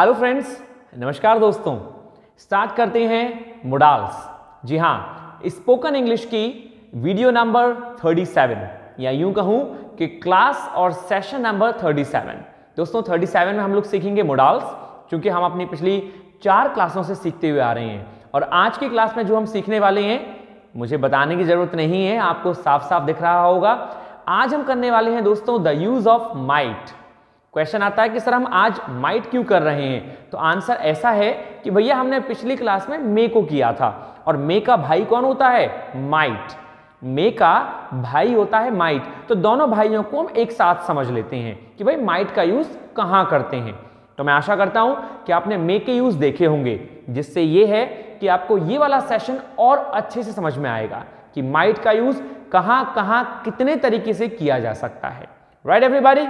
Hello friends, नमस्कार दोस्तों। Start करते हैं मोडाल्स। जी हाँ, स्पोकन इंग्लिश की वीडियो नंबर 37 या यूं कहूं कि क्लास और सेशन नंबर 37। दोस्तों 37 में हम लोग सीखेंगे मोडाल्स, क्योंकि हम अपनी पिछली 4 क्लासों से सीखते हुए आ रहे हैं। और आज की क्लास में जो हम सीखने वाले हैं, मुझे बताने की जरूरत नहीं है, आपको साफ साफ दिख रहा होगा। आज हम करने वाले हैं दोस्तों the use of might. Question आता है कि सर हम आज माइट क्यों कर रहे हैं, तो आंसर ऐसा है कि भैया हमने पिछली क्लास में मे को किया था, और मे का भाई कौन होता है? माइट। मे का भाई होता है माइट। तो दोनों भाइयों को हम एक साथ समझ लेते हैं कि भाई माइट का यूज कहां करते हैं। तो मैं आशा करता हूं कि आपने मे के यूज देखे होंगे, जिससे ये है कि आपको ये वाला सेशन और अच्छे से समझ में आएगा कि माइट का यूज कहां कहां कितने तरीके से किया जा सकता है। राइट एवरीबॉडी,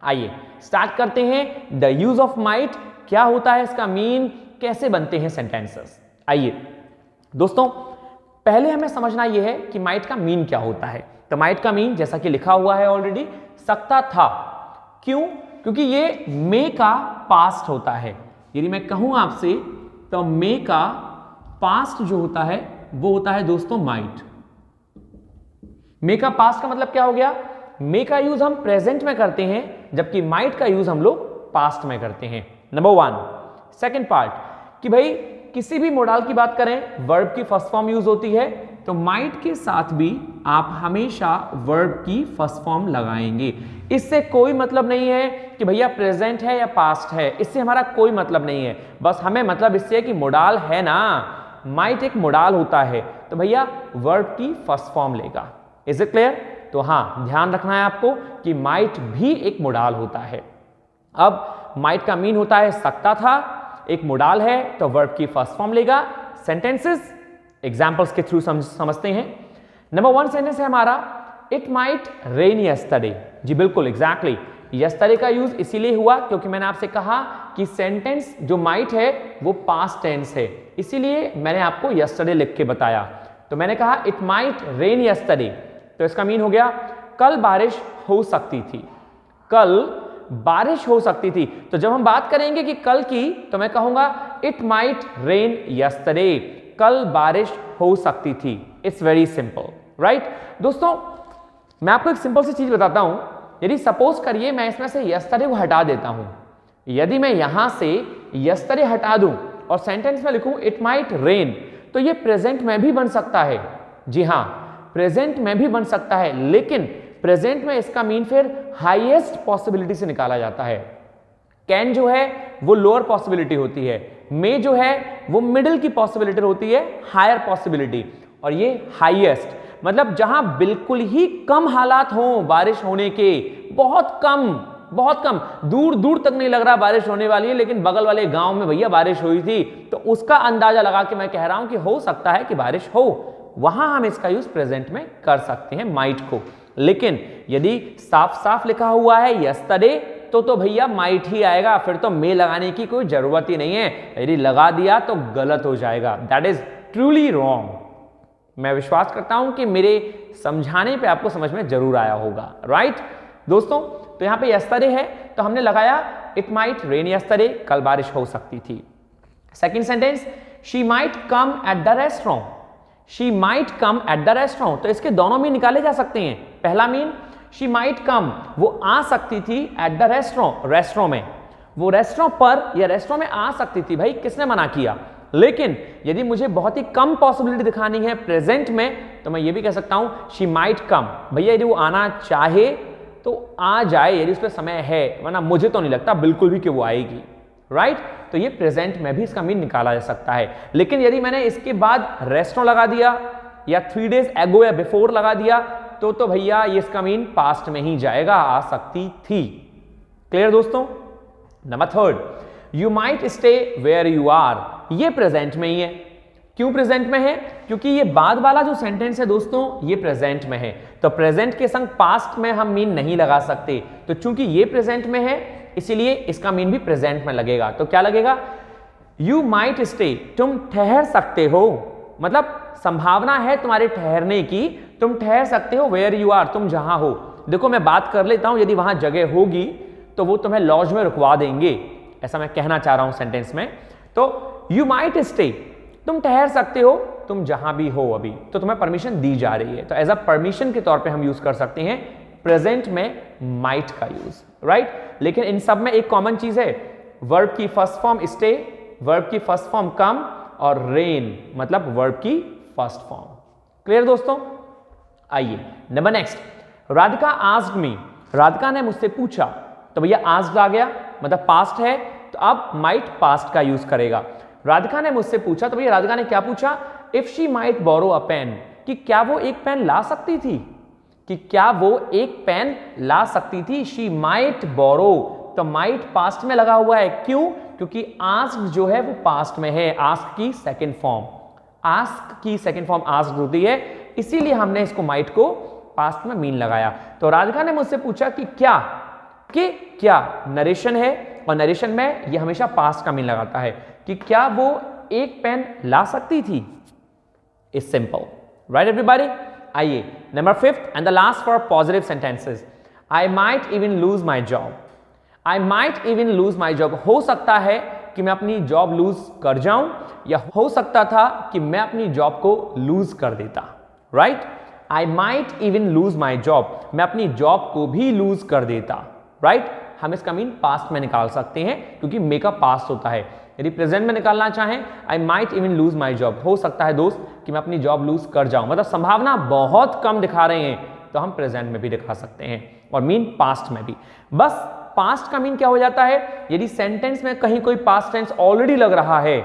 आइए स्टार्ट करते हैं। द यूज ऑफ माइट क्या होता है, इसका मीन, कैसे बनते हैं सेंटेंसेस। आइए दोस्तों, पहले हमें समझना यह है कि माइट का मीन क्या होता है। तो माइट का मीन जैसा कि लिखा हुआ है ऑलरेडी, सकता था। क्यों? क्योंकि ये मे का पास्ट होता है। यदि मैं कहूं आपसे तो मे का पास्ट जो होता है वो होता है दोस्तों माइट। मे का पास्ट का मतलब क्या हो गया? मे का यूज हम प्रेजेंट में करते हैं, जबकि माइट का यूज हम लोग पास्ट में करते हैं। नंबर 1। सेकेंड पार्ट कि भाई किसी भी मोडाल की बात करें, वर्ब की फर्स्ट फॉर्म यूज होती है, तो माइट के साथ भी आप हमेशा वर्ब की फर्स्ट फॉर्म लगाएंगे। इससे कोई मतलब नहीं है कि भैया प्रेजेंट है या पास्ट है, इससे हमारा कोई मतलब नहीं है। बस हमें मतलब इससे है कि मोडाल है ना, माइट एक मोडाल होता है, तो भैया वर्ब की फर्स्ट फॉर्म लेगा। Is it clear? तो हाँ, ध्यान रखना है आपको कि माइट भी एक मोडाल होता है। अब माइट का मीन होता है सकता था, एक मोडाल है तो वर्ब की फर्स्ट फॉर्म लेगा। सेंटेंसेस एग्जांपल्स के थ्रू समझते हैं। नंबर 1 सेंटेंस है हमारा, इट माइट रेन यस्टरडे। जी बिल्कुल, एग्जैक्टली। यस्टरडे का यूज इसीलिए हुआ क्योंकि मैंने आपसे कहा कि सेंटेंस जो माइट है वो पास्ट टेंस है, इसीलिए मैंने आपको यस्टरडे लिख के बताया। तो मैंने कहा इट माइट रेन यस्टरडे, तो इसका मीन हो गया कल बारिश हो सकती थी। कल बारिश हो सकती थी। तो जब हम बात करेंगे कि कल की, तो मैं कहूंगा इट माइट रेन यस्टरडे, कल बारिश हो सकती थी। इट्स वेरी सिंपल, राइट दोस्तों। मैं आपको एक सिंपल सी चीज बताता हूं। यदि सपोज करिए मैं इसमें से यस्टरडे को हटा देता हूं, यदि मैं यहां से यस्टरडे हटा दूं और सेंटेंस में लिखूं इट माइट रेन, तो ये प्रेजेंट में भी बन सकता है। जी हां, प्रेजेंट में भी बन सकता है, लेकिन प्रेजेंट में इसका मीन फिर हाईएस्ट पॉसिबिलिटी से निकाला जाता है। कैन जो है वो लोअर पॉसिबिलिटी होती है, मे जो है वो मिडिल की पॉसिबिलिटी होती है, हायर पॉसिबिलिटी, और ये हाईएस्ट मतलब जहां बिल्कुल ही कम हालात हों बारिश होने के, बहुत कम, बहुत कम, दूर दूर तक नहीं लग रहा बारिश होने वाली है, लेकिन बगल वाले गांव में भैया बारिश हुई थी, तो उसका अंदाजा लगा के मैं कह रहा हूं कि हो सकता है कि बारिश हो, वहां हम इसका यूज प्रेजेंट में कर सकते हैं माइट को। लेकिन यदि साफ साफ लिखा हुआ है यस्टरडे, तो भैया माइट ही आएगा, फिर तो मे लगाने की कोई जरूरत ही नहीं है। यदि लगा दिया तो गलत हो जाएगा, दैट इज ट्रूली रॉन्ग। मैं विश्वास करता हूं कि मेरे समझाने पे आपको समझ में जरूर आया होगा, राइट दोस्तों। तो यहां पे यस्टरडे है तो हमने लगाया इट माइट रेन यस्टरडे, कल बारिश हो सकती थी। Second sentence, she might come at the restaurant. She might come at the restaurant, तो इसके दोनों मीन निकाले जा सकते हैं। पहला मीन शी माइट कम, वो आ सकती थी एट द रेस्टोरेंट, रेस्टोरेंट में, वो रेस्टोरेंट पर या रेस्टोरेंट में आ सकती थी, भाई किसने मना किया। लेकिन यदि मुझे बहुत ही कम पॉसिबिलिटी दिखानी है प्रेजेंट में, तो मैं ये भी कह सकता हूं शी माइट कम, भैया यदि वो आना चाहे तो आ जाए, यदि उस पर समय है, वरना मुझे तो नहीं लगता बिल्कुल भी कि वो आएगी, राइट। तो ये प्रेजेंट में भी इसका मीन निकाला जा सकता है। लेकिन यदि मैंने इसके बाद रेस्टोरेंट लगा दिया या 3 days एगो या बिफोर लगा दिया, तो भैया ये इसका मीन पास्ट में ही जाएगा, आ सकती थी। क्लियर दोस्तों? Number 3, you might stay where you are, ये प्रेजेंट में ही है। क्यों प्रेजेंट में है? क्योंकि ये बाद वाला जो सेंटेंस है दोस्तों ये प्रेजेंट में है, तो प्रेजेंट के संग पास्ट में हम मीन नहीं लगा सकते। तो चूंकि ये प्रेजेंट में है इसीलिए इसका मीन भी प्रेजेंट में लगेगा। तो क्या लगेगा? यू माइट स्टे, तुम ठहर सकते हो, मतलब संभावना है तुम्हारे ठहरने की, तुम ठहर सकते हो, वेयर यू आर, तुम जहां हो। देखो मैं बात कर लेता हूं, यदि वहां जगह होगी तो वो तुम्हें लॉज में रुकवा देंगे, ऐसा मैं कहना चाह रहा हूं सेंटेंस में। तो यू माइट स्टे, तुम ठहर सकते हो, तुम जहां भी हो अभी, तो तुम्हें परमिशन दी जा रही है, तो एज अ परमिशन के तौर पे हम यूज कर सकते हैं प्रेजेंट में माइट का यूज, राइट। लेकिन इन सब में एक कॉमन चीज है, वर्ब की फर्स्ट फॉर्म स्टे, वर्ब की फर्स्ट फॉर्म कम और रेन मतलब वर्ब की फर्स्ट फॉर्म। क्लियर दोस्तों? आइए number next, Radhika asked me, Radhika ने मुझसे पूछा, तो भैया आस्क्ड आ गया मतलब पास्ट है, तो अब माइट पास्ट का यूज करेगा। राधिका ने मुझसे पूछा, तो भैया राधिका ने क्या पूछा? If she might borrow a pen, कि क्या वो एक पेन ला सकती थी, कि क्या वो एक पेन ला सकती थी। शी माइट बोरो, तो माइट पास्ट में लगा हुआ है, क्यों? क्योंकि आस्क जो है वो पास्ट में है, आस्क की सेकंड फॉर्म, आस्क की सेकंड फॉर्म आस्क होती है, इसीलिए हमने इसको माइट को पास्ट में मीन लगाया। तो राधिका ने मुझसे पूछा कि क्या नरेशन है, और नरेशन में ये हमेशा पास्ट का मीन लगाता है, कि क्या वो एक पेन ला सकती थी। Is simple, right everybody. आइए number 5th and the last for positive sentences, I might even lose my job, I might even lose my job, हो सकता है कि मैं अपनी जॉब लूज कर जाऊं, या हो सकता था कि मैं अपनी जॉब को लूज कर देता, right. I might even lose my job, मैं अपनी जॉब को भी लूज कर देता, राइट। हम इसका मीन पास्ट में निकाल सकते हैं क्योंकि मे का पास्ट होता है। यदि प्रेजेंट में निकालना चाहें, आई might even lose my job, हो सकता है दोस्त कि मैं अपनी जॉब लूज कर जाऊं, मतलब संभावना बहुत कम दिखा रहे हैं, तो हम प्रेजेंट में भी दिखा सकते हैं और मीन पास्ट में भी। बस पास्ट का मीन क्या हो जाता है, यदि सेंटेंस में कहीं कोई पास्ट टेंस ऑलरेडी लग रहा है,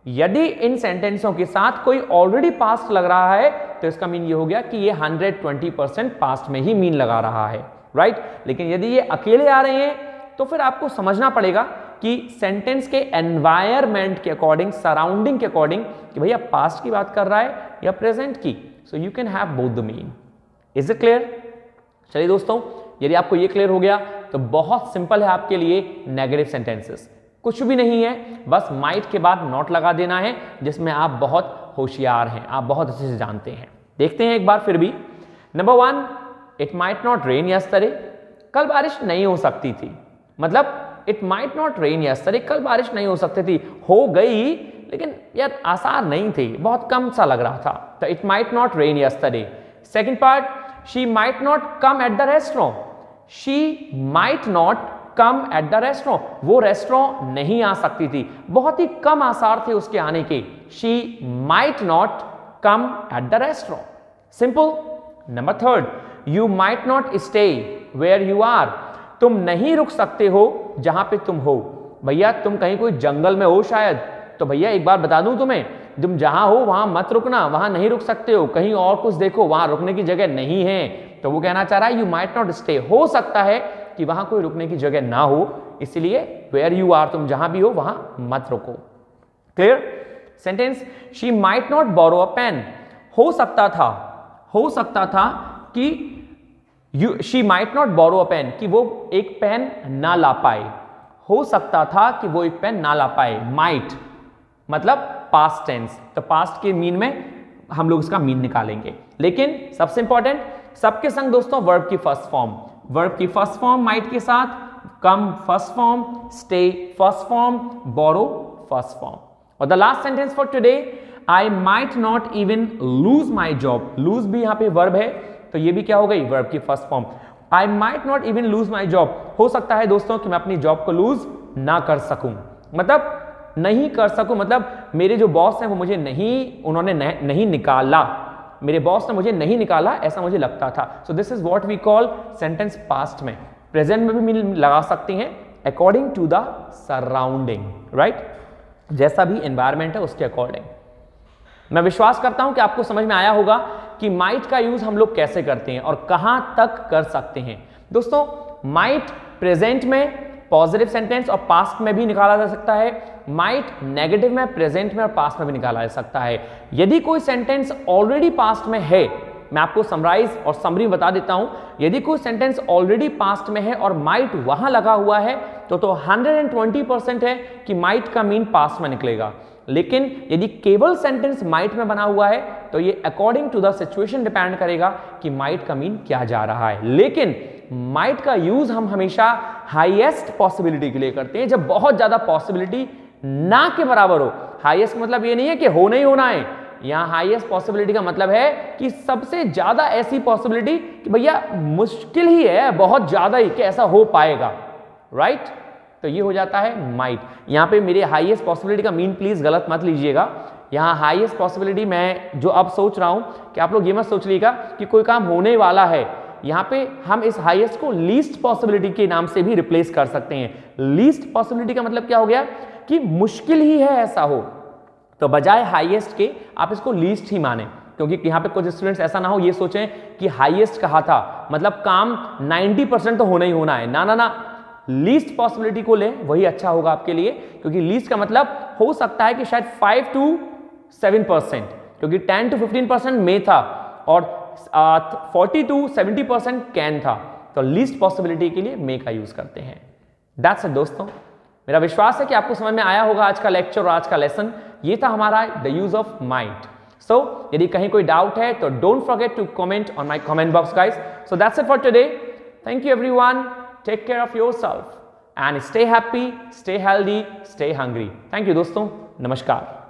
यदि इन सेंटेंसों के साथ कोई ऑलरेडी पास्ट लग रहा है, तो इसका मीन ये हो गया कि ये 120% पास्ट में ही मीन लगा रहा है, राइट। लेकिन यदि ये अकेले आ रहे हैं, तो फिर आपको समझना पड़ेगा कि सेंटेंस के एनवायरमेंट के अकॉर्डिंग, सराउंडिंग के अकॉर्डिंग, कि भैया पास्ट की बात कर रहा है या प्रेजेंट की। So you can have both the mean. Is it clear? चलिए दोस्तों, यदि आपको ये क्लियर हो गया तो बहुत सिंपल है आपके लिए नेगेटिव सेंटेंसेस, कुछ भी नहीं है, बस माइट के बाद नॉट लगा देना है, जिसमें आप बहुत होशियार हैं, आप बहुत अच्छे से जानते हैं। देखते हैं एक बार फिर भी। Number 1, it might not rain yesterday, कल बारिश नहीं हो सकती थी, मतलब it might not rain yesterday, कल बारिश नहीं हो सकती थी, हो गई लेकिन यार आसार नहीं थी, बहुत कम सा लग रहा था, तो it might not rain yesterday. Second part, she might not come at the restaurant, she might not come at the restaurant, वो रेस्टोरेंट नहीं आ सकती थी, बहुत ही कम आसार थे उसके आने के। She might not come at the restaurant, simple. Number 3, you might not stay where you are, तुम नहीं रुक सकते हो जहां पे तुम हो। भैया तुम कहीं कोई जंगल में हो शायद, तो भैया एक बार बता दूं तुम्हें, तुम जहां हो वहां मत रुकना, वहां नहीं रुक सकते हो, कहीं और कुछ देखो, वहां रुकने की जगह नहीं है। तो वो कहना चाह रहा है यू माइट नॉट स्टे, हो सकता है कि वहां कोई रुकने की जगह ना हो, इसलिए वेयर यू आर, तुम जहां भी हो वहां मत रुको। Clear? Sentence, she might not borrow a pen, हो सकता था कि she might not borrow a pen, कि वो एक पेन ना ला पाए, हो सकता था कि वो एक पेन ना ला पाए। माइट मतलब पास्ट टेंस, तो पास्ट के मीन में हम लोग इसका मीन निकालेंगे। लेकिन सबसे इंपॉर्टेंट, सबके संग दोस्तों वर्ब की फर्स्ट फॉर्म, वर्ब की फर्स्ट फॉर्म माइट के साथ, come first form, stay first form, borrow first form. और the last sentence for today, I might not even lose my job, lose भी यहां पे वर्ब है, तो ये भी क्या हो गई, वर्ब की first form. I might not even lose my job, हो सकता है दोस्तों कि मैं अपनी जॉब को लूज ना कर सकूं, मतलब नहीं कर सकूं, मतलब मेरे जो बॉस हैं वो मुझे नहीं निकाला, मेरे बॉस ने मुझे नहीं निकाला, ऐसा मुझे लगता था। So this is what we call sentence past में। प्रेजेंट में भी मीन लगा सकते हैं according to the surrounding, right, जैसा भी एनवायरमेंट है उसके अकॉर्डिंग। मैं विश्वास करता हूं कि आपको समझ में आया होगा कि माइट का यूज हम लोग कैसे करते हैं और कहां तक कर सकते हैं। दोस्तों माइट प्रेजेंट में, पॉजिटिव सेंटेंस और पास्ट में भी निकाला जा सकता है, माइट नेगेटिव में, प्रेजेंट में और पास्ट में भी निकाला जा सकता है। यदि कोई सेंटेंस ऑलरेडी पास्ट में है, मैं आपको समराइज और समरी बता देता हूं, यदि कोई सेंटेंस ऑलरेडी पास्ट में है और माइट वहां लगा हुआ है तो 120% है कि माइट का मीन पास्ट में निकलेगा। लेकिन यदि केवल सेंटेंस माइट में बना हुआ है तो ये according to the situation depend करेगा कि माइट का मीन क्या जा रहा है। लेकिन माइट का यूज हम हमेशा हाईएस्ट पॉसिबिलिटी के लिए करते हैं, जब बहुत ज्यादा पॉसिबिलिटी ना के बराबर हो। हाईएस्ट मतलब ये नहीं है कि होना ही होना है, यहां हाईएस्ट पॉसिबिलिटी का मतलब है कि सबसे ज्यादा ऐसी पॉसिबिलिटी कि भैया मुश्किल ही है, बहुत ज्यादा ही कि ऐसा हो पाएगा, राइट? तो ये हो जाता है माइट। यहां पे मेरे हाईएस्ट पॉसिबिलिटी का मीन प्लीज गलत मत लीजिएगा। यहां हाईएस्ट पॉसिबिलिटी मैं जो अब सोच रहा हूं कि आप लोग ये मत सोच लीजिएगा कि कोई काम होने वाला है। यहां पे हम इस हाईएस्ट को लीस्ट पॉसिबिलिटी के नाम से भी रिप्लेस कर सकते हैं। लीस्ट पॉसिबिलिटी का मतलब क्या हो गया कि मुश्किल ही है ऐसा हो, तो बजाय हाईएस्ट के आप इसको लीस्ट ही माने, क्योंकि यहां पे कुछ स्टूडेंट्स ऐसा ना हो ये सोचें कि हाईएस्ट कहा था मतलब काम 90% तो होना ही होना है। ना ना ना, लीस्ट पॉसिबिलिटी को लें, वही अच्छा होगा आपके लिए, क्योंकि लीस्ट का मतलब हो सकता है कि शायद 5 to 7%, क्योंकि 10 to 15% में था और 40 to 70% कैन था। तो लीस्ट पॉसिबिलिटी के लिए मे का यूज करते हैं। दैट्स इट दोस्तों, मेरा विश्वास है कि आपको समझ में आया होगा आज का लेक्चर और आज का लेसन। ये था हमारा the use of might. So यदि कहीं कोई डाउट है तो don't forget to comment on my comment box guys. So that's it for today. Thank you everyone, take care of yourself and stay happy, stay healthy, stay hungry. Thank you दोस्तों, नमस्कार।